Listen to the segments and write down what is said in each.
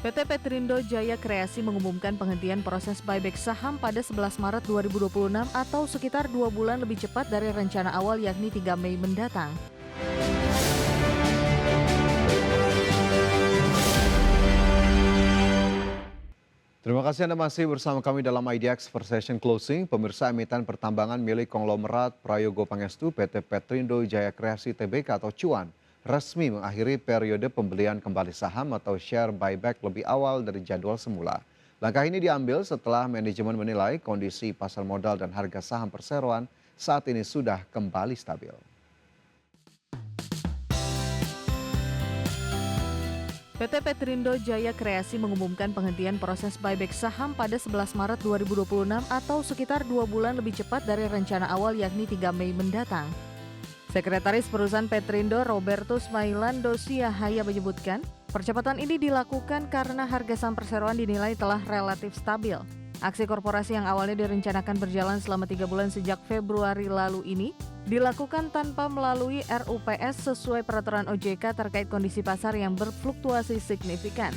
PT Petrindo Jaya Kreasi mengumumkan penghentian proses buyback saham pada 11 Maret 2026 atau sekitar 2 bulan lebih cepat dari rencana awal yakni 3 Mei mendatang. Terima kasih Anda masih bersama kami dalam IDX per session closing. Pemirsa, emiten pertambangan milik konglomerat Prayogo Pangestu PT Petrindo Jaya Kreasi Tbk atau Cuan resmi mengakhiri periode pembelian kembali saham atau share buyback lebih awal dari jadwal semula. Langkah ini diambil setelah manajemen menilai kondisi pasar modal dan harga saham perseroan saat ini sudah kembali stabil. PT Petrindo Jaya Kreasi mengumumkan penghentian proses buyback saham pada 11 Maret 2026 atau sekitar 2 bulan lebih cepat dari rencana awal yakni 3 Mei mendatang. Sekretaris Perusahaan Petrindo Robertus Mailando Siahaya menyebutkan, percepatan ini dilakukan karena harga saham perseroan dinilai telah relatif stabil. Aksi korporasi yang awalnya direncanakan berjalan selama 3 bulan sejak Februari lalu ini dilakukan tanpa melalui RUPS sesuai peraturan OJK terkait kondisi pasar yang berfluktuasi signifikan.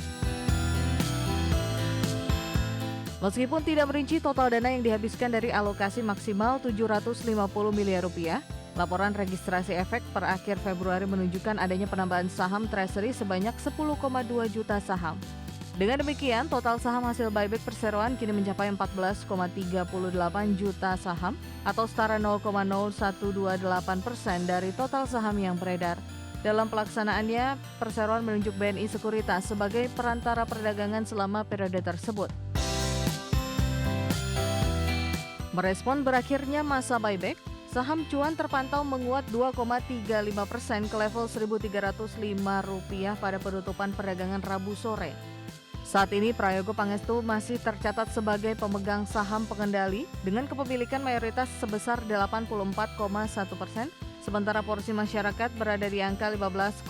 Meskipun tidak merinci total dana yang dihabiskan dari alokasi maksimal 750 miliar rupiah, laporan registrasi efek per akhir Februari menunjukkan adanya penambahan saham treasury sebanyak 10,2 juta saham. Dengan demikian, total saham hasil buyback perseroan kini mencapai 14,38 juta saham atau setara 0,0128% dari total saham yang beredar. Dalam pelaksanaannya, perseroan menunjuk BNI Sekuritas sebagai perantara perdagangan selama periode tersebut. Merespon berakhirnya masa buyback, saham Cuan terpantau menguat 2,35% ke level Rp1.305 pada penutupan perdagangan Rabu sore. Saat ini Prayogo Pangestu masih tercatat sebagai pemegang saham pengendali dengan kepemilikan mayoritas sebesar 84,1%, sementara porsi masyarakat berada di angka 15,9%.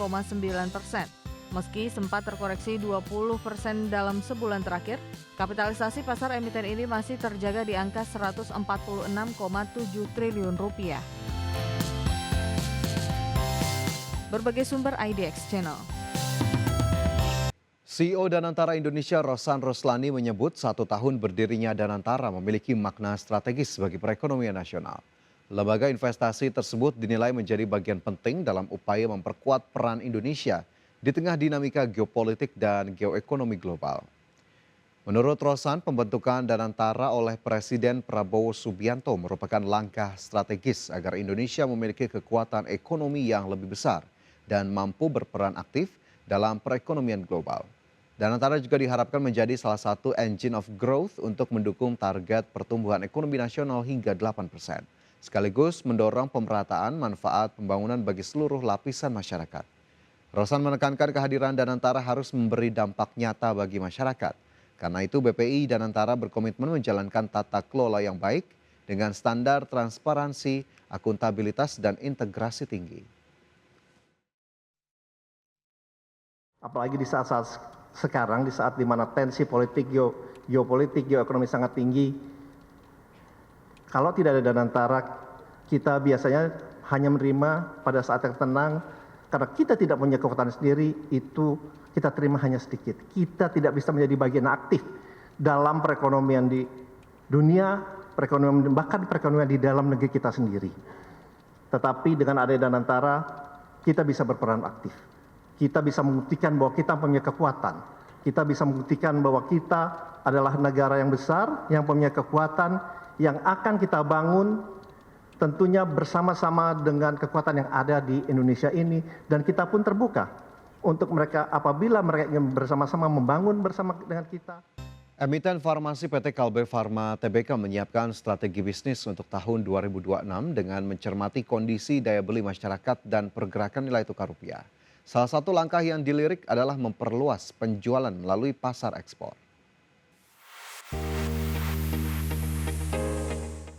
Meski sempat terkoreksi 20% dalam sebulan terakhir, kapitalisasi pasar emiten ini masih terjaga di angka 146,7 triliun rupiah. Berbagai sumber IDX Channel. CEO Danantara Indonesia Rosan Roslani menyebut 1 tahun berdirinya Danantara memiliki makna strategis bagi perekonomian nasional. Lembaga investasi tersebut dinilai menjadi bagian penting dalam upaya memperkuat peran Indonesia di tengah dinamika geopolitik dan geoekonomi global. Menurut Rosan, pembentukan Danantara oleh Presiden Prabowo Subianto merupakan langkah strategis agar Indonesia memiliki kekuatan ekonomi yang lebih besar dan mampu berperan aktif dalam perekonomian global. Danantara juga diharapkan menjadi salah satu engine of growth untuk mendukung target pertumbuhan ekonomi nasional hingga 8%, sekaligus mendorong pemerataan manfaat pembangunan bagi seluruh lapisan masyarakat. Rosan menekankan kehadiran Danantara harus memberi dampak nyata bagi masyarakat. Karena itu BPI Danantara berkomitmen menjalankan tata kelola yang baik dengan standar transparansi, akuntabilitas, dan integrasi tinggi. Apalagi di saat-saat sekarang, di saat di mana tensi politik, geopolitik, geoekonomi sangat tinggi, kalau tidak ada Danantara, kita biasanya hanya menerima pada saat yang tenang, karena kita tidak punya kekuatan sendiri, itu kita terima hanya sedikit. Kita tidak bisa menjadi bagian aktif dalam perekonomian di dunia, perekonomian, bahkan perekonomian di dalam negeri kita sendiri. Tetapi dengan adanya Danantara, kita bisa berperan aktif. Kita bisa membuktikan bahwa kita punya kekuatan. Kita bisa membuktikan bahwa kita adalah negara yang besar, yang punya kekuatan, yang akan kita bangun tentunya bersama-sama dengan kekuatan yang ada di Indonesia ini. Dan kita pun terbuka untuk mereka apabila mereka ingin bersama-sama membangun bersama dengan kita. Emiten farmasi PT Kalbe Farma Tbk menyiapkan strategi bisnis untuk tahun 2026 dengan mencermati kondisi daya beli masyarakat dan pergerakan nilai tukar rupiah. Salah satu langkah yang dilirik adalah memperluas penjualan melalui pasar ekspor.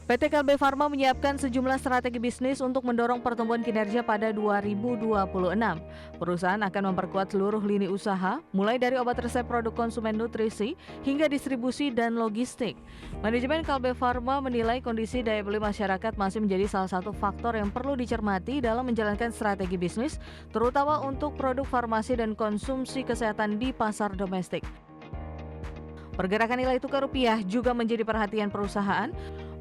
PT Kalbe Farma menyiapkan sejumlah strategi bisnis untuk mendorong pertumbuhan kinerja pada 2026. Perusahaan akan memperkuat seluruh lini usaha, mulai dari obat resep produk konsumen nutrisi hingga distribusi dan logistik. Manajemen Kalbe Farma menilai kondisi daya beli masyarakat masih menjadi salah satu faktor yang perlu dicermati dalam menjalankan strategi bisnis, terutama untuk produk farmasi dan konsumsi kesehatan di pasar domestik. Pergerakan nilai tukar rupiah juga menjadi perhatian perusahaan,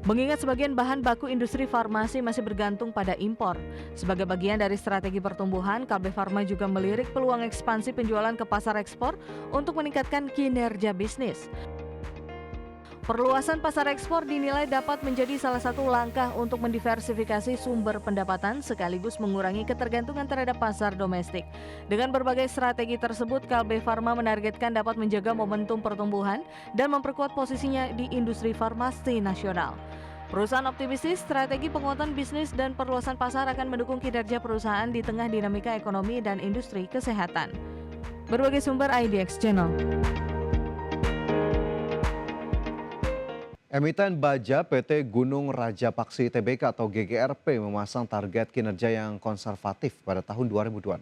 mengingat sebagian bahan baku industri farmasi masih bergantung pada impor. Sebagai bagian dari strategi pertumbuhan, Kalbe Farma juga melirik peluang ekspansi penjualan ke pasar ekspor untuk meningkatkan kinerja bisnis. Perluasan pasar ekspor dinilai dapat menjadi salah satu langkah untuk mendiversifikasi sumber pendapatan sekaligus mengurangi ketergantungan terhadap pasar domestik. Dengan berbagai strategi tersebut, Kalbe Farma menargetkan dapat menjaga momentum pertumbuhan dan memperkuat posisinya di industri farmasi nasional. Perusahaan optimistis strategi penguatan bisnis dan perluasan pasar akan mendukung kinerja perusahaan di tengah dinamika ekonomi dan industri kesehatan. Berbagai sumber IDX Channel. Emiten baja PT Gunung Raja Paksi Tbk atau GGRP memasang target kinerja yang konservatif pada tahun 2026.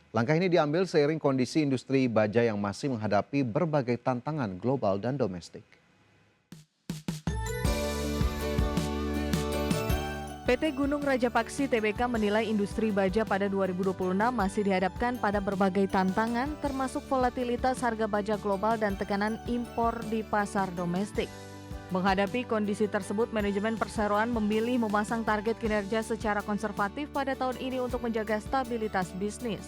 Langkah ini diambil seiring kondisi industri baja yang masih menghadapi berbagai tantangan global dan domestik. PT Gunung Raja Paksi Tbk menilai industri baja pada 2026 masih dihadapkan pada berbagai tantangan termasuk volatilitas harga baja global dan tekanan impor di pasar domestik. Menghadapi kondisi tersebut, manajemen perseroan memilih memasang target kinerja secara konservatif pada tahun ini untuk menjaga stabilitas bisnis.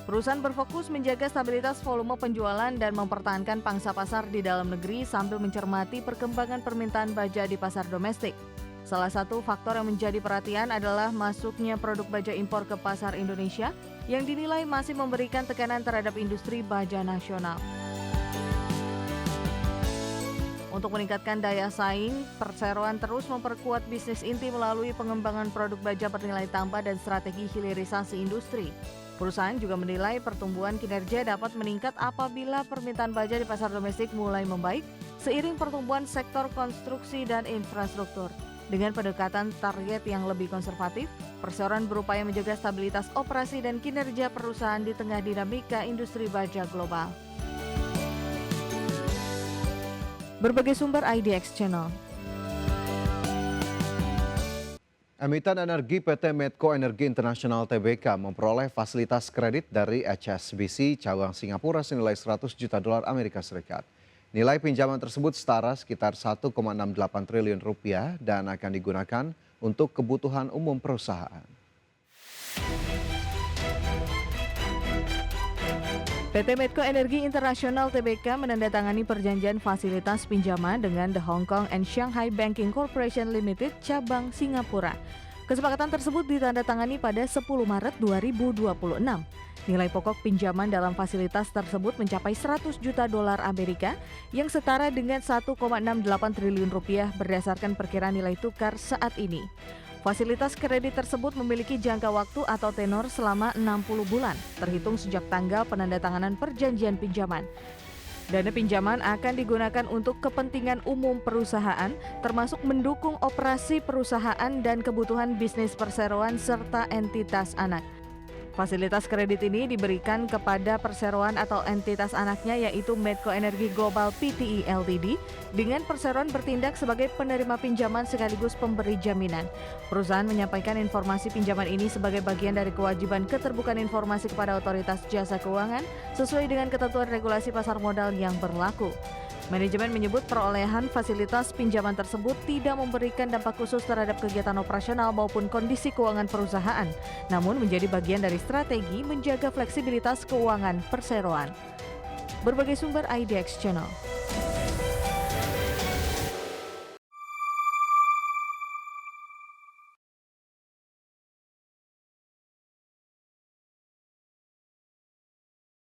Perusahaan berfokus menjaga stabilitas volume penjualan dan mempertahankan pangsa pasar di dalam negeri sambil mencermati perkembangan permintaan baja di pasar domestik. Salah satu faktor yang menjadi perhatian adalah masuknya produk baja impor ke pasar Indonesia yang dinilai masih memberikan tekanan terhadap industri baja nasional. Untuk meningkatkan daya saing, perseroan terus memperkuat bisnis inti melalui pengembangan produk baja bernilai tambah dan strategi hilirisasi industri. Perusahaan juga menilai pertumbuhan kinerja dapat meningkat apabila permintaan baja di pasar domestik mulai membaik seiring pertumbuhan sektor konstruksi dan infrastruktur. Dengan pendekatan target yang lebih konservatif, perseroan berupaya menjaga stabilitas operasi dan kinerja perusahaan di tengah dinamika industri baja global. Berbagai sumber IDX Channel. Emiten energi PT Medco Energi Internasional Tbk memperoleh fasilitas kredit dari HSBC cabang Singapura senilai 100 juta dolar Amerika Serikat. Nilai pinjaman tersebut setara sekitar 1,68 triliun rupiah dan akan digunakan untuk kebutuhan umum perusahaan. PT Medco Energi Internasional Tbk menandatangani perjanjian fasilitas pinjaman dengan The Hong Kong and Shanghai Banking Corporation Limited cabang Singapura. Kesepakatan tersebut ditandatangani pada 10 Maret 2026. Nilai pokok pinjaman dalam fasilitas tersebut mencapai 100 juta dolar Amerika yang setara dengan 1,68 triliun rupiah berdasarkan perkiraan nilai tukar saat ini. Fasilitas kredit tersebut memiliki jangka waktu atau tenor selama 60 bulan, terhitung sejak tanggal penandatanganan perjanjian pinjaman. Dana pinjaman akan digunakan untuk kepentingan umum perusahaan, termasuk mendukung operasi perusahaan dan kebutuhan bisnis perseroan serta entitas anak. Fasilitas kredit ini diberikan kepada perseroan atau entitas anaknya yaitu Medco Energi Global Pte Ltd dengan perseroan bertindak sebagai penerima pinjaman sekaligus pemberi jaminan. Perusahaan menyampaikan informasi pinjaman ini sebagai bagian dari kewajiban keterbukaan informasi kepada otoritas jasa keuangan sesuai dengan ketentuan regulasi pasar modal yang berlaku. Manajemen menyebut perolehan fasilitas pinjaman tersebut tidak memberikan dampak khusus terhadap kegiatan operasional maupun kondisi keuangan perusahaan, namun menjadi bagian dari strategi menjaga fleksibilitas keuangan perseroan. Berbagai sumber IDX Channel.